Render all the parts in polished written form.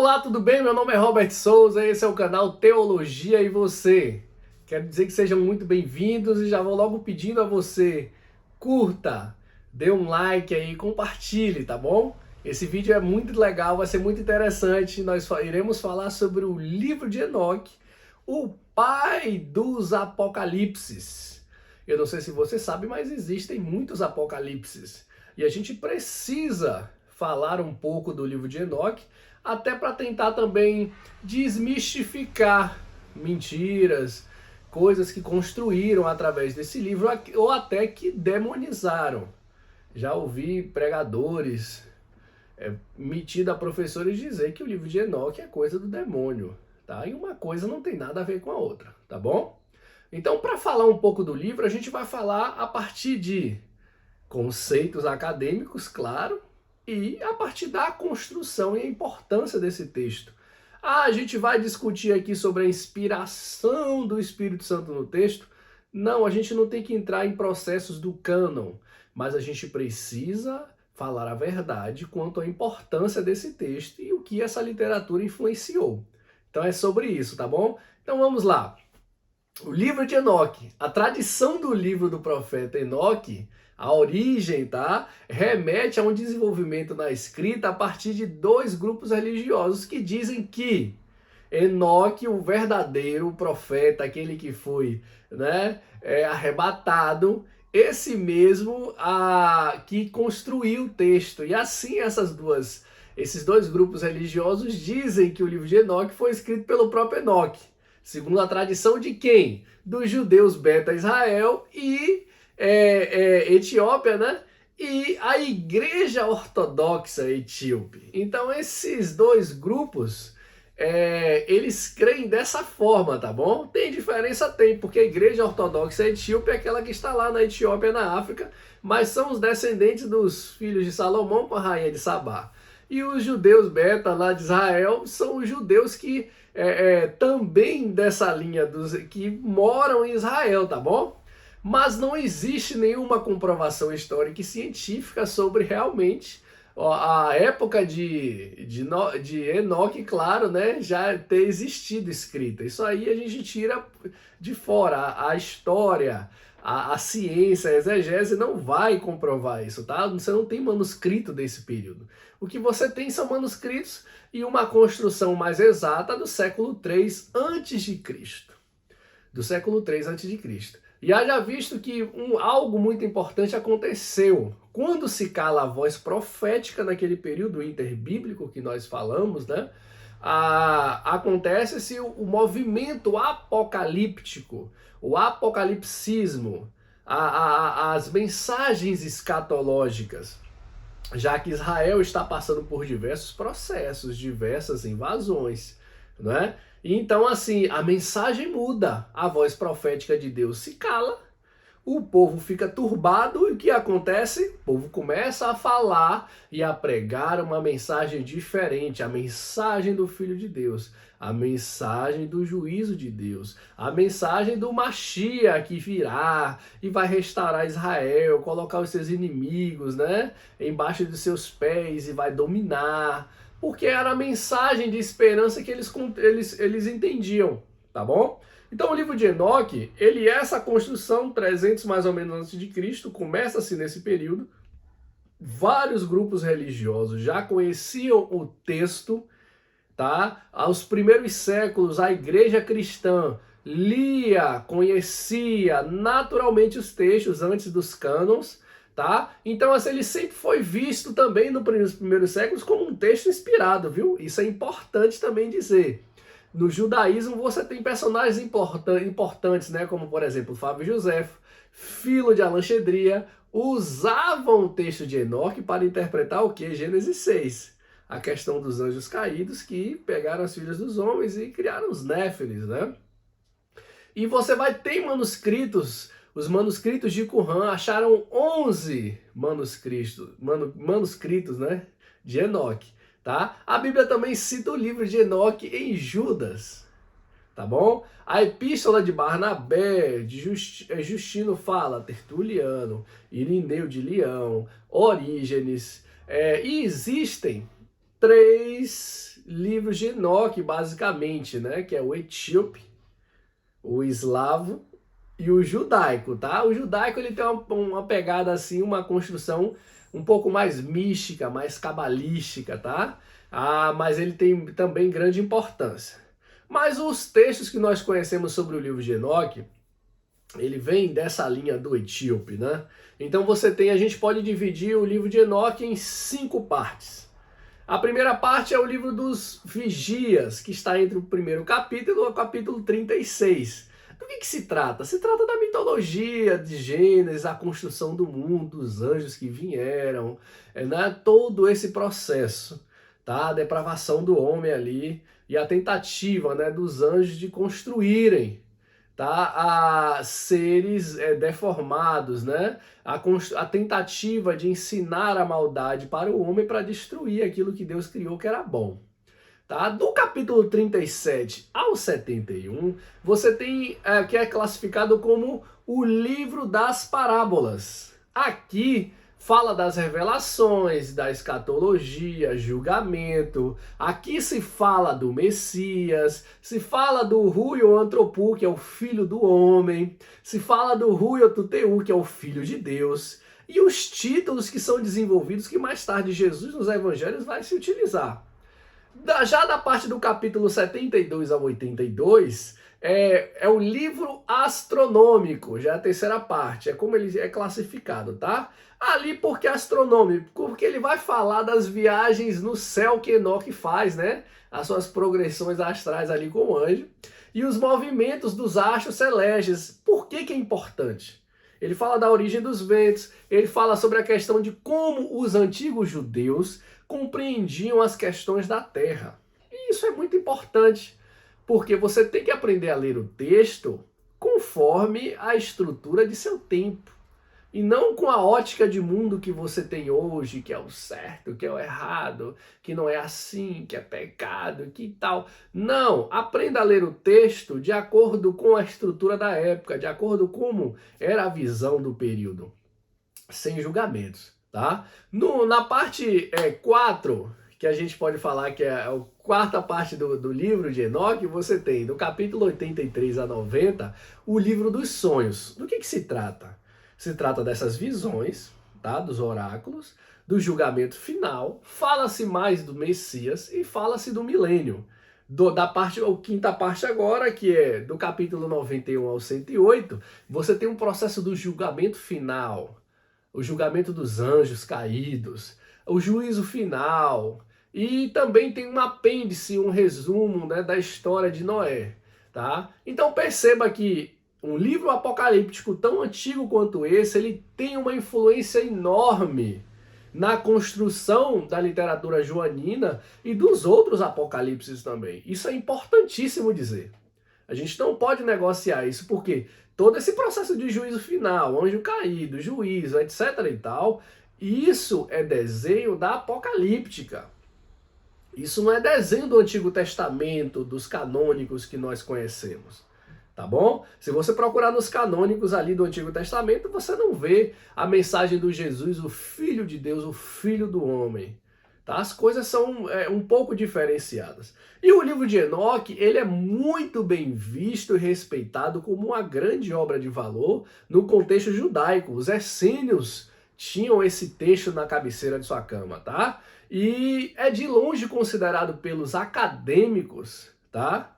Olá, tudo bem? Meu nome é Robert Souza, esse é o canal Teologia e Você. Quero dizer que sejam muito bem-vindos e já vou logo pedindo a você, curta, dê um like aí, compartilhe, tá bom? Esse vídeo é muito legal, vai ser muito interessante. Nós iremos falar sobre o livro de Enoque, o pai dos apocalipses. Eu não sei se você sabe, mas existem muitos apocalipses. E a gente precisa falar um pouco do livro de Enoque, até para tentar também desmistificar mentiras, coisas que construíram através desse livro ou até que demonizaram. Já ouvi pregadores, metido a professores dizer que o livro de Enoque é coisa do demônio, tá? E uma coisa não tem nada a ver com a outra, tá bom? Então, para falar um pouco do livro, a gente vai falar a partir de conceitos acadêmicos, claro, e a partir da construção e a importância desse texto. A gente vai discutir aqui sobre a inspiração do Espírito Santo no texto. Não, a gente não tem que entrar em processos do cânon, mas a gente precisa falar a verdade quanto à importância desse texto e o que essa literatura influenciou. Então é sobre isso, tá bom? Então vamos lá. O livro de Enoque, a tradição do livro do profeta Enoque, a origem, tá? Remete a um desenvolvimento na escrita a partir de dois grupos religiosos que dizem que Enoque, o verdadeiro profeta, aquele que foi, né, arrebatado, esse mesmo que construiu o texto. E assim esses dois grupos religiosos dizem que o livro de Enoque foi escrito pelo próprio Enoque. Segundo a tradição de quem? Dos judeus Beta Israel e Etiópia, né? E a Igreja Ortodoxa Etíope. Então esses dois grupos, eles creem dessa forma, tá bom? Tem diferença? Tem, porque a Igreja Ortodoxa Etíope é aquela que está lá na Etiópia, na África, mas são os descendentes dos filhos de Salomão com a rainha de Sabá. E os judeus Beta lá de Israel são os judeus que também dessa linha dos que moram em Israel, tá bom? Mas não existe nenhuma comprovação histórica e científica sobre realmente a época de Enoque, claro, né, já ter existido escrita. Isso aí a gente tira de fora. A história, a ciência, a exegese não vai comprovar isso, tá? Você não tem manuscrito desse período. O que você tem são manuscritos e uma construção mais exata do século 3 antes de Cristo. Do século 3 antes de Cristo. E haja visto que algo muito importante aconteceu. Quando se cala a voz profética naquele período interbíblico que nós falamos, né? Acontece-se o movimento apocalíptico, o apocalipsismo, as mensagens escatológicas, já que Israel está passando por diversos processos, diversas invasões, né? Então, assim, a mensagem muda, a voz profética de Deus se cala, o povo fica turbado e o que acontece? O povo começa a falar e a pregar uma mensagem diferente, a mensagem do Filho de Deus, a mensagem do juízo de Deus, a mensagem do Mashiach que virá e vai restaurar Israel, colocar os seus inimigos, né, embaixo dos seus pés e vai dominar, porque era a mensagem de esperança que eles entendiam, tá bom? Então o livro de Enoque, ele é essa construção 300 mais ou menos antes de Cristo, começa-se nesse período. Vários grupos religiosos já conheciam o texto, tá? Aos primeiros séculos a igreja cristã lia, conhecia naturalmente os textos antes dos cânons, tá? Então assim, ele sempre foi visto também nos primeiros séculos como um texto inspirado, viu? Isso é importante também dizer. No judaísmo você tem personagens importantes, né, como por exemplo Fábio Josefo, Filo de Alexandria, usavam o texto de Enoque para interpretar o que? Gênesis 6. A questão dos anjos caídos que pegaram as filhas dos homens e criaram os néfilis, né? E você vai ter manuscritos, os manuscritos de Qumran acharam 11 manuscritos, né, de Enoque. Tá? A Bíblia também cita o livro de Enoque em Judas, tá bom? A epístola de Barnabé, Justino fala, Tertuliano, Irineu de Leão, Orígenes, e existem três livros de Enoque, basicamente, né? Que é o etíope, o eslavo e o judaico, tá? O judaico ele tem uma pegada assim, uma construção um pouco mais mística, mais cabalística, tá? Mas ele tem também grande importância. Mas os textos que nós conhecemos sobre o livro de Enoque, ele vem dessa linha do etíope, né? Então a gente pode dividir o livro de Enoque em 5 partes. A primeira parte é o livro dos vigias, que está entre o primeiro capítulo e o capítulo 36. Do que se trata? Se trata da mitologia de Gênesis, a construção do mundo, dos anjos que vieram, né? Todo esse processo, tá? A depravação do homem ali e a tentativa, né, dos anjos de construírem, tá? A seres deformados, né? A tentativa de ensinar a maldade para o homem para destruir aquilo que Deus criou que era bom. Tá? Do capítulo 37 ao 71, você tem que é classificado como o livro das parábolas. Aqui fala das revelações, da escatologia, julgamento. Aqui se fala do Messias, se fala do Ruio Antropu, que é o filho do homem, se fala do Ruio Tuteu, que é o filho de Deus, e os títulos que são desenvolvidos que mais tarde Jesus nos evangelhos vai se utilizar. Já da parte do capítulo 72 ao 82, é o livro astronômico, já é a terceira parte, é como ele é classificado, tá? Ali porque é astronômico, porque ele vai falar das viagens no céu que Enoque faz, né? As suas progressões astrais ali com o anjo, e os movimentos dos astros celestes. Por que é importante? Ele fala da origem dos ventos, ele fala sobre a questão de como os antigos judeus compreendiam as questões da terra. E isso é muito importante, porque você tem que aprender a ler o texto conforme a estrutura de seu tempo. E não com a ótica de mundo que você tem hoje, que é o certo, que é o errado, que não é assim, que é pecado, que tal. Não, aprenda a ler o texto de acordo com a estrutura da época, de acordo com como era a visão do período, sem julgamentos, tá? Na parte 4, que a gente pode falar que é a quarta parte do livro de Enoque, você tem, do capítulo 83 a 90, o livro dos sonhos. Do que se trata? Se trata dessas visões, tá? Dos oráculos, do julgamento final, fala-se mais do Messias e fala-se do milênio. A quinta parte agora, que é do capítulo 91 ao 108, você tem um processo do julgamento final, o julgamento dos anjos caídos, o juízo final, e também tem um apêndice, um resumo, né, da história de Noé, tá? Então perceba que um livro apocalíptico tão antigo quanto esse, ele tem uma influência enorme na construção da literatura joanina e dos outros apocalipses também. Isso é importantíssimo dizer. A gente não pode negociar isso, porque todo esse processo de juízo final, anjo caído, juízo, etc. e tal, isso é desenho da apocalíptica. Isso não é desenho do Antigo Testamento, dos canônicos que nós conhecemos. Tá bom? Se você procurar nos canônicos ali do Antigo Testamento, você não vê a mensagem do Jesus, o Filho de Deus, o Filho do Homem. Tá? As coisas são um pouco diferenciadas. E o livro de Enoque, ele é muito bem visto e respeitado como uma grande obra de valor no contexto judaico. Os essênios tinham esse texto na cabeceira de sua cama, tá? E é de longe considerado pelos acadêmicos, tá?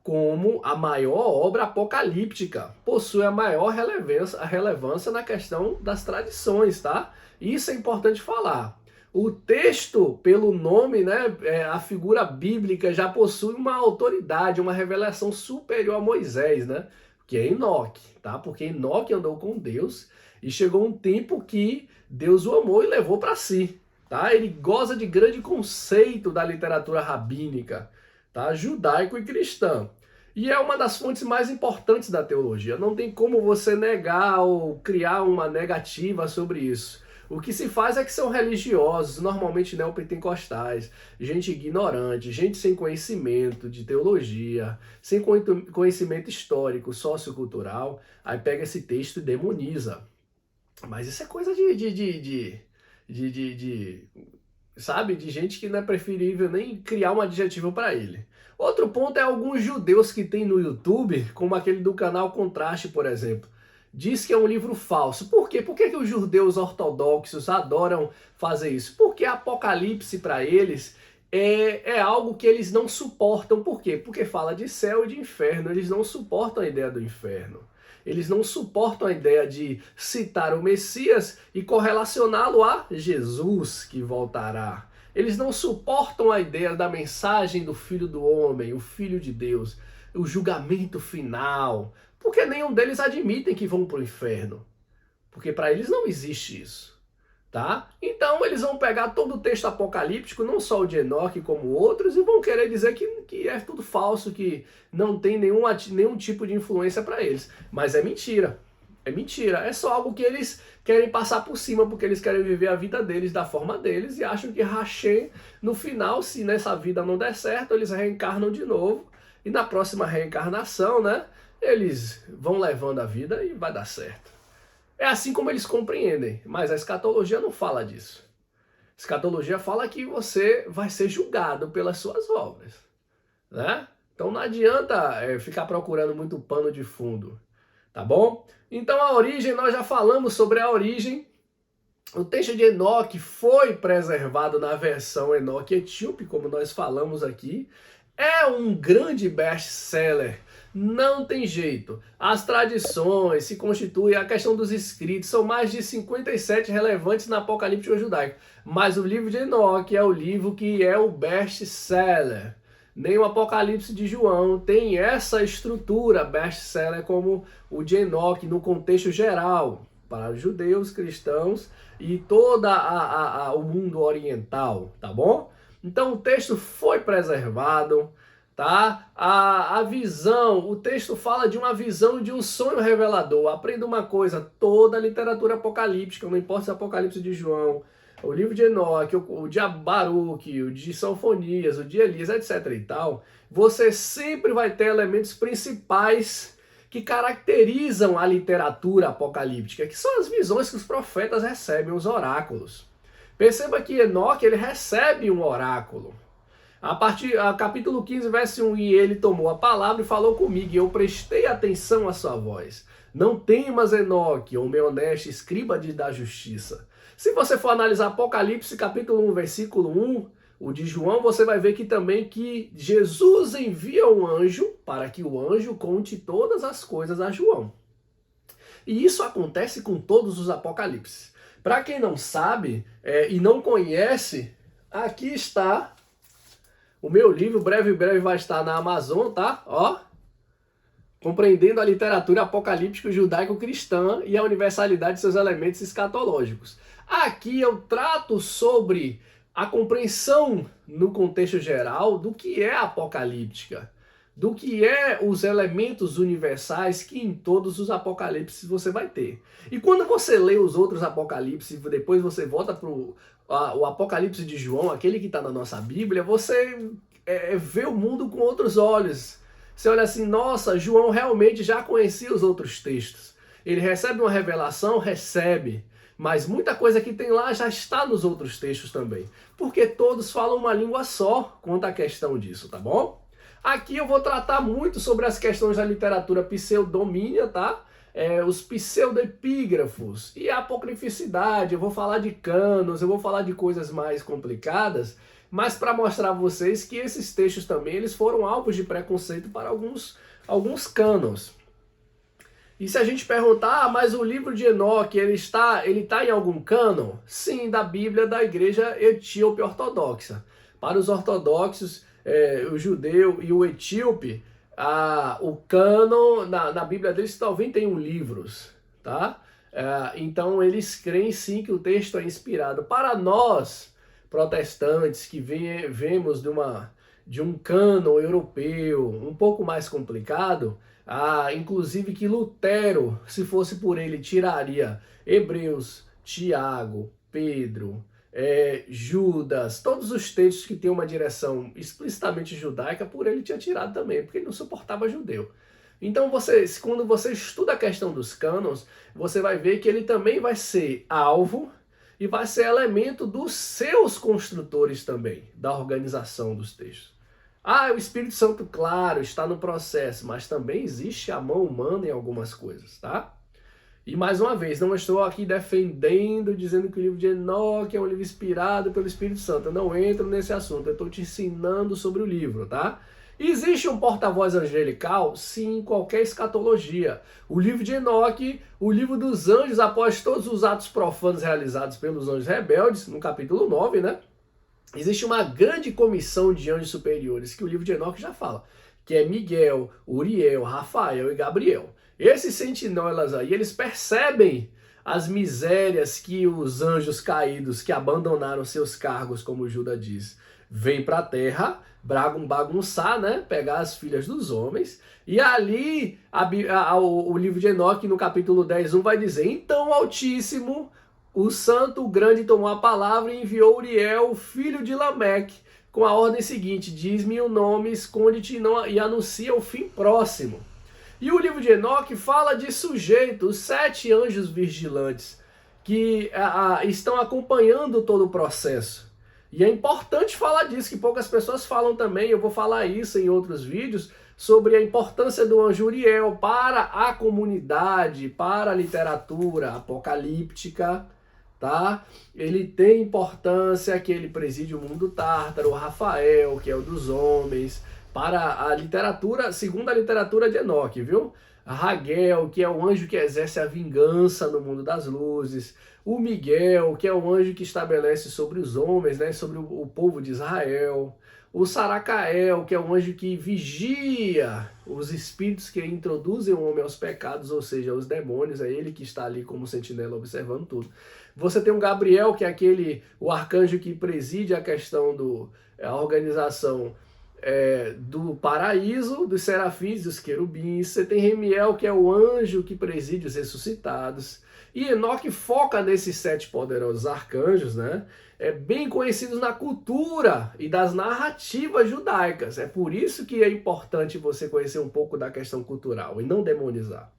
Como a maior obra apocalíptica, possui a maior relevância na questão das tradições, tá? Isso é importante falar. O texto, pelo nome, né, a figura bíblica já possui uma autoridade, uma revelação superior a Moisés, né? Que é Enoque, tá? Porque Enoque andou com Deus e chegou um tempo que Deus o amou e levou para si, tá? Ele goza de grande conceito da literatura rabínica, tá? Judaico e cristã. E é uma das fontes mais importantes da teologia. Não tem como você negar ou criar uma negativa sobre isso. O que se faz é que são religiosos, normalmente neopentecostais, gente ignorante, gente sem conhecimento de teologia, sem conhecimento histórico, sociocultural, aí pega esse texto e demoniza. Mas isso é coisa de sabe? De gente que não é preferível nem criar um adjetivo para ele. Outro ponto é alguns judeus que tem no YouTube, como aquele do canal Contraste, por exemplo. Diz que é um livro falso. Por quê? Por que os judeus ortodoxos adoram fazer isso? Porque Apocalipse para eles é algo que eles não suportam. Por quê? Porque fala de céu e de inferno. Eles não suportam a ideia do inferno. Eles não suportam a ideia de citar o Messias e correlacioná-lo a Jesus que voltará. Eles não suportam a ideia da mensagem do Filho do Homem, o Filho de Deus, o julgamento final, porque nenhum deles admitem que vão para o inferno. Porque para eles não existe isso. Tá? Então eles vão pegar todo o texto apocalíptico, não só o de Enoque como outros, e vão querer dizer que é tudo falso, que não tem nenhum tipo de influência para eles. Mas é mentira. É mentira. É só algo que eles querem passar por cima, porque eles querem viver a vida deles da forma deles e acham que Hashem, no final, se nessa vida não der certo, eles reencarnam de novo. E na próxima reencarnação, né, eles vão levando a vida e vai dar certo. É assim como eles compreendem, mas a escatologia não fala disso. A escatologia fala que você vai ser julgado pelas suas obras, né? Então não adianta ficar procurando muito pano de fundo, tá bom? Então a origem, nós já falamos sobre a origem. O texto de Enoque foi preservado na versão Enoque Etíope, como nós falamos aqui. É um grande best-seller. Não tem jeito. As tradições se constituem, a questão dos escritos, são mais de 57 relevantes na Apocalipse judaico. Mas o livro de Enoque é o livro que é o best-seller. Nem o Apocalipse de João tem essa estrutura best-seller como o de Enoque no contexto geral, para os judeus, cristãos e todo o mundo oriental, tá bom? Então o texto foi preservado, tá? A visão, o texto fala de uma visão de um sonho revelador. Aprenda uma coisa, toda a literatura apocalíptica, não importa se é Apocalipse de João, o livro de Enoque, o de Baruque, o de Sofonias, o de Elias, etc e tal, você sempre vai ter elementos principais que caracterizam a literatura apocalíptica, que são as visões que os profetas recebem, os oráculos. Perceba que Enoque, ele recebe um oráculo. Capítulo 15, verso 1, e ele tomou a palavra e falou comigo, e eu prestei atenção à sua voz. Não temas, Enoque, homem honesto, escriba da justiça. Se você for analisar Apocalipse, capítulo 1, versículo 1, o de João, você vai ver que também que Jesus envia um anjo para que o anjo conte todas as coisas a João. E isso acontece com todos os apocalipses. Para quem não sabe e não conhece, aqui está o meu livro, breve vai estar na Amazon, tá? Ó, compreendendo a literatura apocalíptica judaico-cristã e a universalidade de seus elementos escatológicos. Aqui eu trato sobre a compreensão no contexto geral do que é apocalíptica, do que é os elementos universais que em todos os apocalipses você vai ter. E quando você lê os outros apocalipses, depois você volta para o Apocalipse de João, aquele que está na nossa Bíblia, você vê o mundo com outros olhos. Você olha assim, nossa, João realmente já conhecia os outros textos. Ele recebe uma revelação? Recebe. Mas muita coisa que tem lá já está nos outros textos também. Porque todos falam uma língua só quanto à questão disso, tá bom? Aqui eu vou tratar muito sobre as questões da literatura pseudomínia, tá? Os pseudoepígrafos e a apocrificidade. Eu vou falar de cânones, eu vou falar de coisas mais complicadas, mas para mostrar a vocês que esses textos também eles foram alvos de preconceito para alguns cânones. E se a gente perguntar, mas o livro de Enoque, ele está em algum cânon? Sim, da Bíblia da Igreja Etíope Ortodoxa. Para os ortodoxos, o judeu e o etíope, o cânon na Bíblia deles talvez tenham livros, tá? Então eles creem sim que o texto é inspirado. Para nós, protestantes, que vemos de um cânon europeu um pouco mais complicado, inclusive que Lutero, se fosse por ele, tiraria Hebreus, Tiago, Pedro, Judas, todos os textos que têm uma direção explicitamente judaica, por ele tinha tirado também, porque ele não suportava judeu. Então, quando você estuda a questão dos cânones, você vai ver que ele também vai ser alvo e vai ser elemento dos seus construtores também, da organização dos textos. Ah, o Espírito Santo, claro, está no processo, mas também existe a mão humana em algumas coisas, tá? E mais uma vez, não estou aqui defendendo, dizendo que o livro de Enoque é um livro inspirado pelo Espírito Santo. Eu não entro nesse assunto, eu estou te ensinando sobre o livro, tá? Existe um porta-voz angelical? Sim, em qualquer escatologia. O livro de Enoque, o livro dos anjos, após todos os atos profanos realizados pelos anjos rebeldes, no capítulo 9, né? Existe uma grande comissão de anjos superiores, que o livro de Enoque já fala, que é Miguel, Uriel, Rafael e Gabriel. Esses sentinelas aí, eles percebem as misérias que os anjos caídos, que abandonaram seus cargos, como Judas diz, vêm para a terra, bagunçar, né? Pegar as filhas dos homens. E ali, o livro de Enoque, no capítulo 10:1, vai dizer: então o Altíssimo, o Santo, o Grande, tomou a palavra e enviou Uriel, filho de Lameque, com a ordem seguinte: diz-me o nome, esconde-te e anuncia o fim próximo. E o livro de Enoque fala de sujeitos, os 7 anjos vigilantes, que estão acompanhando todo o processo. E é importante falar disso, que poucas pessoas falam também, eu vou falar isso em outros vídeos, sobre a importância do anjo Uriel para a comunidade, para a literatura apocalíptica, tá? Ele tem importância, que ele preside o mundo tártaro, o Rafael, que é o dos homens, para a literatura, segundo a literatura de Enoque, viu? A Raguel, que é o anjo que exerce a vingança no mundo das luzes. O Miguel, que é o anjo que estabelece sobre os homens, né, sobre o povo de Israel. O Saracael, que é o anjo que vigia os espíritos que introduzem o homem aos pecados, ou seja, os demônios, é ele que está ali como sentinela observando tudo. Você tem o Gabriel, que é o arcanjo que preside a questão a organização do paraíso, dos serafins e dos querubins. Você tem Remiel, que é o anjo que preside os ressuscitados. E Enoque foca nesses 7 poderosos arcanjos, né? Bem conhecidos na cultura e das narrativas judaicas. É por isso que é importante você conhecer um pouco da questão cultural e não demonizar.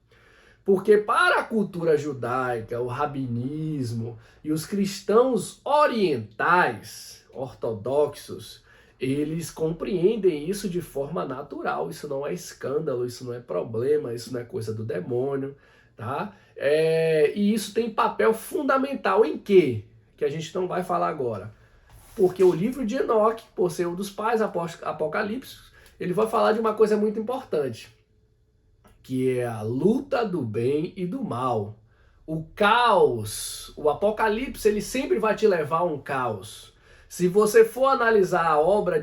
Porque para a cultura judaica, o rabinismo e os cristãos orientais, ortodoxos, eles compreendem isso de forma natural. Isso não é escândalo, isso não é problema, isso não é coisa do demônio, tá? E isso tem papel fundamental em quê? Que a gente não vai falar agora. Porque o livro de Enoque, por ser um dos pais apocalípticos, ele vai falar de uma coisa muito importante, que é a luta do bem e do mal. O caos, o Apocalipse, ele sempre vai te levar a um caos. Se você for analisar a obra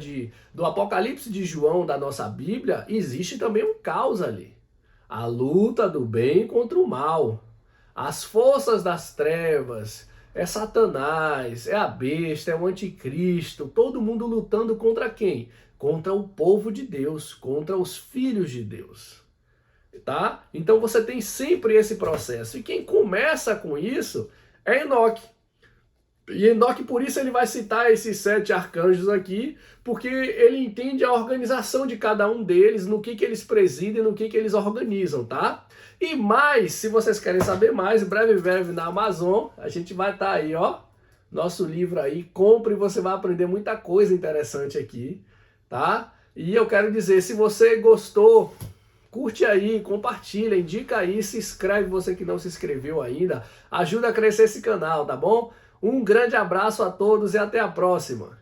do Apocalipse de João da nossa Bíblia, existe também um caos ali. A luta do bem contra o mal. As forças das trevas, é Satanás, é a besta, é o anticristo, todo mundo lutando contra quem? Contra o povo de Deus, contra os filhos de Deus. Tá? Então você tem sempre esse processo. E quem começa com isso é Enoque. E Enoque, por isso, ele vai citar esses 7 arcanjos aqui, porque ele entende a organização de cada um deles, no que eles presidem, no que eles organizam, tá? E mais, se vocês querem saber mais, breve na Amazon, a gente vai estar aí, ó, nosso livro aí, compre e você vai aprender muita coisa interessante aqui, tá? E eu quero dizer, se você gostou, curte aí, compartilha, indica aí, se inscreve você que não se inscreveu ainda, ajuda a crescer esse canal, tá bom? Um grande abraço a todos e até a próxima!